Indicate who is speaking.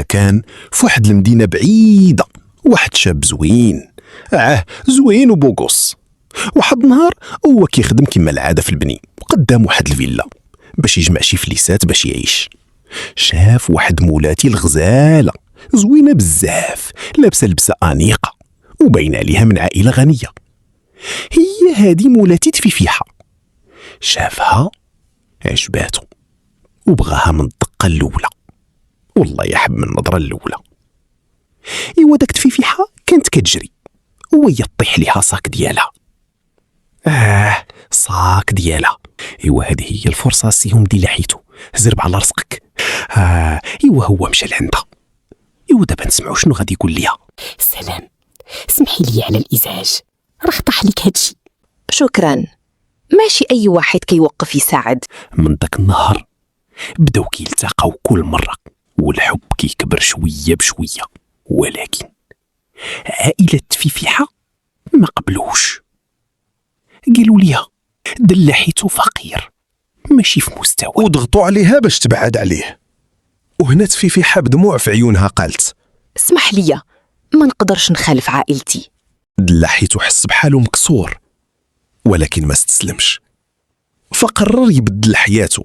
Speaker 1: كان في واحد المدينة بعيدة واحد شاب زوين، زوين وبوغوس. واحد النهار هو كيخدم كما العادة في البني، وقدام واحد الفيلا باش يجمع شي فليسات باش يعيش. شاف واحد مولاتي الغزالة زوينة بزاف، لابسة لبسة أنيقة وباين عليها من عائلة غنية. هي هادي مولاتي تفيفيحة. شافها عجباتو وبغاها من الدقة الأولى، والله يحب من النظرة الأولى. إيوا داك تفيفيحة كانت كتجري وهي طيح ليها صاك ديالها. صاك ديالها. إيوا هذه هي الفرصة سيهم دي لحيتو، زرب على رزقك. إيوا هو مشى لعندها. إيوا دابا نسمعوا شنو غادي يقول ليها.
Speaker 2: سلام، سمحي لي على الإزعاج، راه طاح لك هادشي.
Speaker 3: شكرا، ماشي أي واحد كيوقف يساعد.
Speaker 1: من داك النهار بداو كيلتقاو كل مرة، والحب كيكبر شوية بشوية. ولكن عائلة تفيفيحة ما قبلوش، قالوا ليها دلحيتو فقير ماشي في مستوى،
Speaker 4: وضغطوا عليها باش تبعد عليه. وهنا تفيفيحة بدموع في عيونها قالت:
Speaker 3: اسمح لي، ما نقدرش نخالف عائلتي.
Speaker 4: دلحيتو حس بحالو مكسور، ولكن ما استسلمش، فقرر يبدل حياته